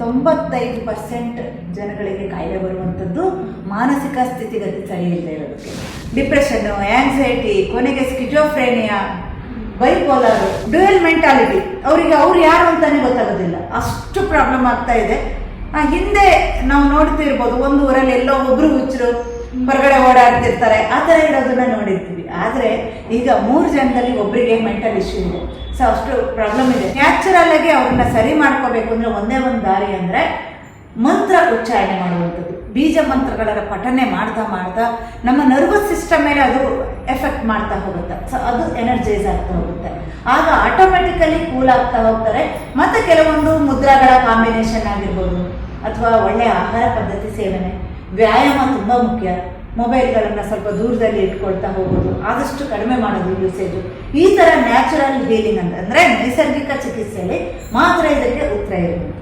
95% ಜನಗಳಿಗೆ ಕಾಯಿಲೆ ಬರುವಂಥದ್ದು ಮಾನಸಿಕ ಸ್ಥಿತಿಗತಿ ಸರಿ ಇಲ್ಲದೆ ಇರೋದಕ್ಕೆ. ಡಿಪ್ರೆಷನ್ನು, ಆ್ಯಂಗ್ಸೈಟಿ, ಕೊನೆಗೆ ಸ್ಕಿಜೋಫ್ರೇನಿಯಾ, ಬೈಪೋಲರ್, ಡ್ಯುಯಲ್ ಮೆಂಟಾಲಿಟಿ, ಅವರಿಗೆ ಅವ್ರು ಯಾರು ಅಂತಾನೆ ಗೊತ್ತಾಗೋದಿಲ್ಲ, ಅಷ್ಟು ಪ್ರಾಬ್ಲಮ್ ಆಗ್ತಾ ಇದೆ. ಹಿಂದೆ ನಾವು ನೋಡ್ತಿರ್ಬೋದು, ಒಂದು ಊರಲ್ಲಿ ಎಲ್ಲೋ ಒಬ್ರು ಹುಚ್ಚರು ಹೊರಗಡೆ ಓಡಾಡ್ತಿರ್ತಾರೆ, ಆ ಥರ ಇರೋದನ್ನ ನೋಡಿರ್ತೀವಿ. ಆದರೆ ಈಗ 3 ಜನದಲ್ಲಿ ಒಬ್ಬರಿಗೆ ಮೆಂಟಲ್ ಇಶ್ಯೂ ಇದೆ. ಸೊ ಅಷ್ಟು ಪ್ರಾಬ್ಲಮ್ ಇದೆ. ನ್ಯಾಚುರಲ್ ಆಗಿ ಅವ್ರನ್ನ ಸರಿ ಮಾಡ್ಕೋಬೇಕು ಅಂದರೆ ಒಂದೇ ಒಂದು ದಾರಿ ಅಂದರೆ ಮಂತ್ರ ಉಚ್ಚಾರಣೆ ಮಾಡುವಂಥದ್ದು. ಬೀಜ ಮಂತ್ರಗಳ ಪಠನೆ ಮಾಡ್ತಾ ಮಾಡ್ತಾ ನಮ್ಮ ನರ್ವಸ್ ಸಿಸ್ಟಮ್ ಮೇಲೆ ಅದು ಎಫೆಕ್ಟ್ ಮಾಡ್ತಾ ಹೋಗುತ್ತೆ. ಸೊ ಅದು ಎನರ್ಜೈಸ್ ಆಗ್ತಾ ಹೋಗುತ್ತೆ. ಆಗ ಆಟೋಮೆಟಿಕಲಿ ಕೂಲ್ ಆಗ್ತಾ ಹೋಗ್ತಾರೆ. ಮತ್ತು ಕೆಲವೊಂದು ಮುದ್ರಾಗಳ ಕಾಂಬಿನೇಷನ್ ಆಗಿರ್ಬೋದು, ಅಥವಾ ಒಳ್ಳೆಯ ಆಹಾರ ಪದ್ಧತಿ ಸೇವನೆ, ವ್ಯಾಯಾಮ ತುಂಬ ಮುಖ್ಯ. ಮೊಬೈಲ್ಗಳನ್ನು ಸ್ವಲ್ಪ ದೂರದಲ್ಲಿ ಇಟ್ಕೊಳ್ತಾ ಹೋಗೋದು, ಆದಷ್ಟು ಕಡಿಮೆ ಮಾಡೋದು ಯೂಸೇಜು. ಈ ಥರ ನ್ಯಾಚುರಲ್ ಹೀಲಿಂಗ್ ಅಂದರೆ ನೈಸರ್ಗಿಕ ಚಿಕಿತ್ಸೆಯಲ್ಲಿ ಮಾತ್ರ ಇದಕ್ಕೆ ಉತ್ತರ ಇರುತ್ತೆ.